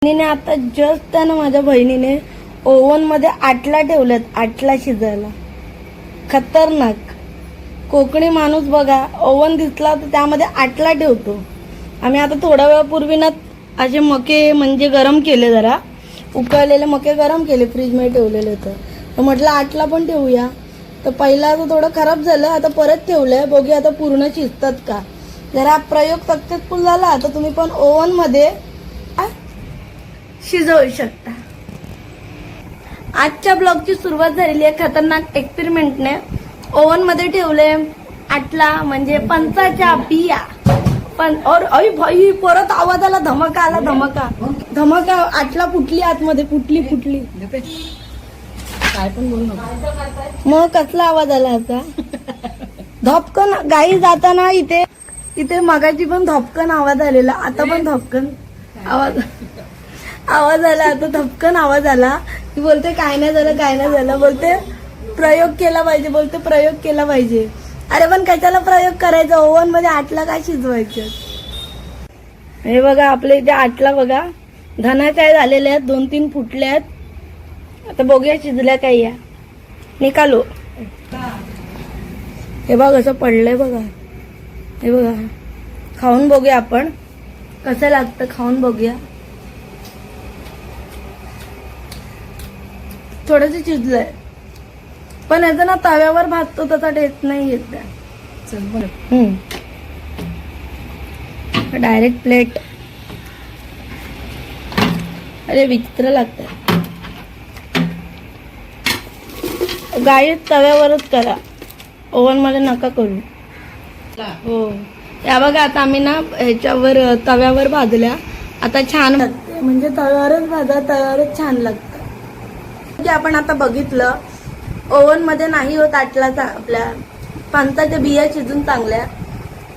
बहिणीने आता जस्ट ना माझ्या बहिणीने ओव्हन मध्ये आटला ठेवल्यात, आटला शिजायला. खतरनाक. कोकणी माणूस बघा, ओव्हन दिसला तर त्यामध्ये आटला ठेवतो. आम्ही आता थोड्या वेळापूर्वी ना असे मके म्हणजे गरम केले, जरा उकळलेले मके गरम केले, फ्रीजमध्ये ठेवलेले. तर म्हटलं आटला पण ठेवूया. तर पहिला आता थोडं खराब झालं, आता परत ठेवलंय. बघूया आता पूर्ण शिजतात का. जरा प्रयोग सक्सेसफुल झाला तर तुम्ही पण ओव्हन मध्ये शिजवू शकता. आजच्या ब्लॉगची सुरुवात झालेली आहे खतरनाक एक्सपेरिमेंटने. ओव्हन मध्ये ठेवले आटला म्हणजे पंचाच्या बिया. पण और आई भाई परत आवाज आला, धमाका आला, धमाका धमाका. आटला फुटली आतमध्ये, फुटली. काय पण बोलू नका. मग कसला आवाज आला आता. धपकन गाई जाताना इथे मगाची पण धपकन आवाज आलेला, आता पण धपकन आवाज आला, आता धपकन आवाज आला. ती बोलते काय नाही झालं, बोलते प्रयोग केला पाहिजे. अरे पण कशाला प्रयोग करायचा, ओव्हन मध्ये आटला काय शिजवायचं. हे बघा आपल्या इथे आटला बघा, धनाचाय झालेल्या आहेत, 2-3 फुटल्या आहेत. आता बघूया शिजल्या काय. या निकालो. हे बघ असं पडलंय बघा, हे बघा. खाऊन बघूया आपण कसं लागतं, खाऊन बघूया. थोडंसं शिजलंय, पण याचा ना तव्यावर भाजतो तसा टेस्ट नाही येत. Direct plate. अरे विचित्र लागतं. गाई तव्यावरच करा, ओव्हन मध्ये नका करू. हो या बघा, आता आम्ही ना ह्याच्यावर तव्यावर भाजल्या. आता छान लागते, म्हणजे तव्यावरच भाजा, तव्यावरच छान लागतं. जे आपण आता बघितलं ओव्हन मध्ये नाही होत आटलाचा, आपल्या पंचाच्या बिया शिजून चांगल्या.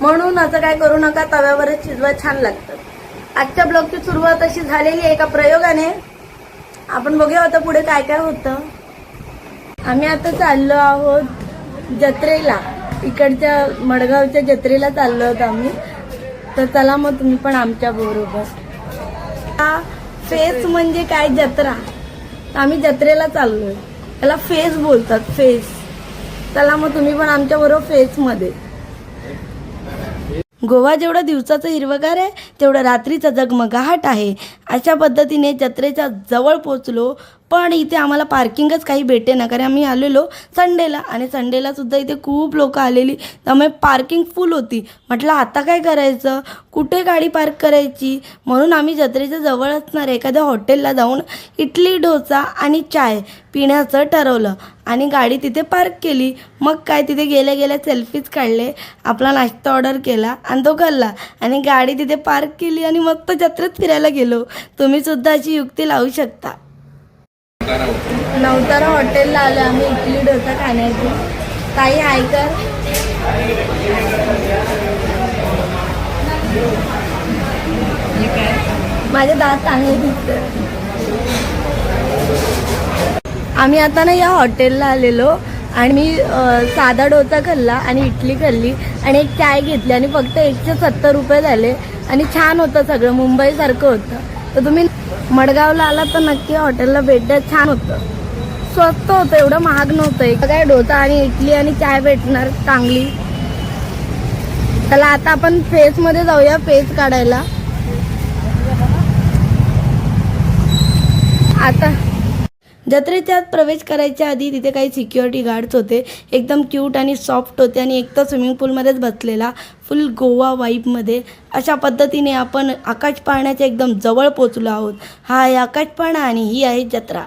म्हणून असं काय करू नका, तव्यावरच शिजवा, छान लागतं. आजच्या ब्लॉगची सुरुवात अशी झालेली आहे एका प्रयोगाने. आपण बघूया आता पुढे काय काय होतं. आम्ही आता चाललो आहोत जत्रेला, इकडच्या मडगावच्या जत्रेला चाललो आहोत आम्ही. तर चला मग तुम्ही पण आमच्या बरोबर. फेस म्हणजे काय, जत्रा. आम्ही जत्रेला चाललोय, त्याला फेस बोलतात, फेस. चला मग तुम्ही पण आमच्या बरोबर फेस मध्ये. गोवा जेवढा दिवसाचं हिरवगार आहे तेवढं रात्रीचा जगमगाहट आहे. अशा पद्धतीने जत्रेच्या जवळ पोचलो, पण इथे आम्हाला पार्किंगच काही भेटे ना, कारण आम्ही आलेलो संडेला, आणि संडेला सुद्धा इथे खूप लोक आलेली, त्यामुळे पार्किंग फुल होती. म्हटलं आता काय करायचं, कुठे गाडी पार्क करायची. म्हणून आम्ही जत्रेच्या जवळ असणार एखाद्या हॉटेलला जाऊन इडली डोसा आणि चाय पिण्याचं ठरवलं आणि गाडी तिथे पार्क केली. मग काय, तिथे गेल्या सेल्फीज काढले, आपला नाश्ता ऑर्डर केला आणि तो खाल्ला आणि गाडी तिथे पार्क केली आणि मस्त जत्रेत फिरायला गेलो. तुम्ही सुद्धा अशी युक्ती लावू शकता. नवतारा हॉटेलला आलो आम्ही इडली डोसा खाण्याची. ताई हाय कर. माझे दात चांगले दिसतात. आम्ही आता ना या हॉटेलला आलेलो आणि मी साधा डोसा खाल्ला आणि इडली खाल्ली आणि एक चाय घेतली आणि फक्त 170 रुपये झाले आणि छान होतं सगळं, मुंबईसारखं होतं. तर तुम्ही मडगावला आला तर नक्की हॉटेलला भेट द्या, छान होतं, स्वस्त होतं, एवढं महाग नव्हतं. काय डोसा आणि इडली आणि चाय भेटणार चांगली. चला आता आपण फेस मध्ये जाऊया, फेस काढायला. आता जत्रेच्या प्रवेश करायच्या आधी तिथे काही सिक्युरिटी गार्ड्स होते, एकदम क्यूट आणि सॉफ्ट होते आणि एक तर स्विमिंग पूलमध्येच बसलेला, फुल गोवा वाईबमध्ये. अशा पद्धतीने आपण आकाश पाळण्याच्या एकदम जवळ पोचलो आहोत. हा आहे आकाश पाळणा आणि ही आहे जत्रा.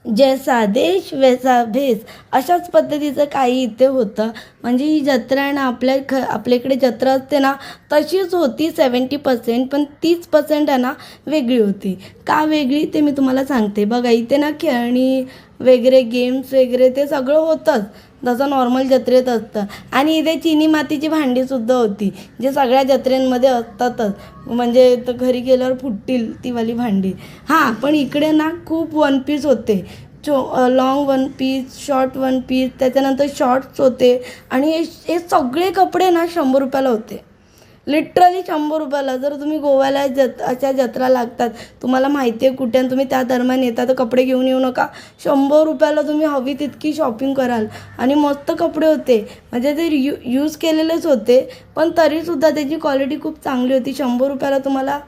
जैसा देश वैसा भेस, अशाच पद्धतीचं काही इथे होतं. म्हणजे ही जत्रा आहे ना, आपल्याकडे जत्रा असते ना तशीच होती 70%, पण 30% आहे ना वेगळी होती. का वेगळी ते मी तुम्हाला सांगते. बघा इथे ना खेळणी वगैरे, गेम्स वगैरे ते सगळं होतंच जसं नॉर्मल जत्रेत असतं. आणि इथे चिनी मातीची भांडीसुद्धा होती, जे सगळ्या जत्रेंमध्ये असतातच, म्हणजे तर घरी गेल्यावर फुटतील ती वाली भांडी. हां पण इकडे ना खूप वन पीस होते, long one piece, short one piece, त्याच्यानंतर शॉर्ट्स होते आणि हे सगळे कपडे ना 100 रुपयाला होते. लिटरली 100 रुपयाला. जर तुम्ही गोव्याला अशा जत्रा लागतात, तुम्हाला माहिती आहे कुठे आणि तुम्ही त्या दरम्यान येता तर कपडे घेऊन येऊ नका. 100 रुपयाला तुम्ही हवी तितकी शॉपिंग कराल आणि मस्त कपडे होते. म्हणजे ते यूज केलेलेच होते, पण तरीसुद्धा त्याची क्वालिटी खूप चांगली होती. 100 रुपयाला तुम्हाला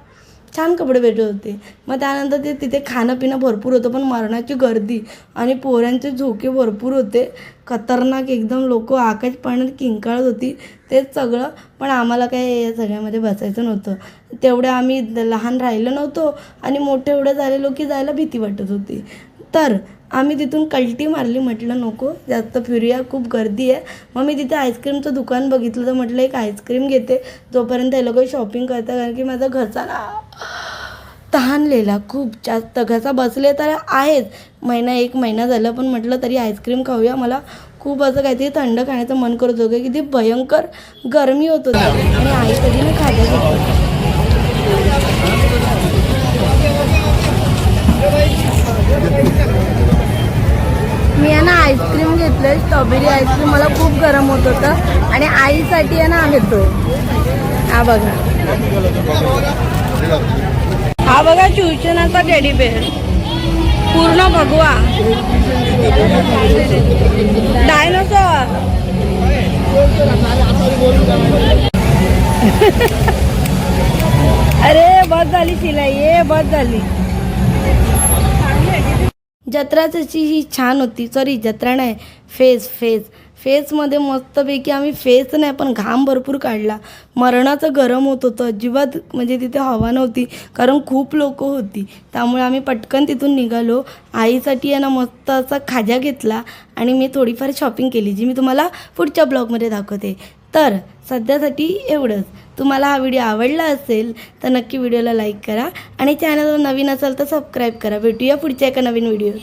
छान कपडे भेटत होते. मग त्यानंतर ते तिथे खाणं पिणं भरपूर होतं, पण मरणाची गर्दी आणि पोरांचे झोके भरपूर होते. खतरनाक एकदम, लोक आकाश पाण्यात किंकाळत होती. तेच सगळं, पण आम्हाला काय या सगळ्यामध्ये बसायचं नव्हतं. तेवढं आम्ही लहान राहिलो नव्हतो आणि मोठे एवढे झालेलो की जायला भीती वाटत होती. तर आम्ही तिथून कल्टी मारली. म्हटलं नको जास्त फिरूया, खूप गर्दी आहे. मग मी तिथे आईस्क्रीमचं दुकान बघितलं, तर म्हटलं एक आईस्क्रीम घेते जोपर्यंत हे लोक शॉपिंग करतात, कारण की माझा घसा ना तहानलेला खूप जास्त. घसा बसले तर आहेच, 1 महिना झाला, पण म्हटलं तरी आईस्क्रीम खाऊया. मला खूप असं काहीतरी थंड खाण्याचं मन करत होतं. किती भयंकर गरमी होत होती आणि आई कधी ना खायला होती. मी आहे ना आईस्क्रीम घेतलं, स्ट्रॉबेरी आईस्क्रीम. मला खूप गरम होत होतं आणि आईसाठी आहे ना घेतो. हा बघा, हा बघा शिवसेनाचा टेडी बेअर, पूर्ण भगवा डायनोसॉर. अरे बस झाली शिलाई, ये बस झाली. जत्रा तशी ही छान होती. सॉरी जत्रा नाही, फेसमध्ये मस्तपैकी आम्ही फेस नाही पण घाम भरपूर काढला. मरणाचं गरम होत होतं, अजिबात म्हणजे तिथे हवा नव्हती, कारण खूप लोक होती. त्यामुळे आम्ही पटकन तिथून निघालो. आईसाठी आहे ना मस्त असा खाजा घेतला आणि मी थोडीफार शॉपिंग केली, जी मी तुम्हाला पुढच्या ब्लॉगमध्ये दाखवते. तर सध्यासाठी एवढंच. तुम्हाला हा व्हिडिओ आवडला असेल तर नक्की व्हिडिओला लाईक करा आणि चॅनलवर नवीन असाल तर सबस्क्राईब करा. भेटूया पुढच्या एका नवीन व्हिडिओत.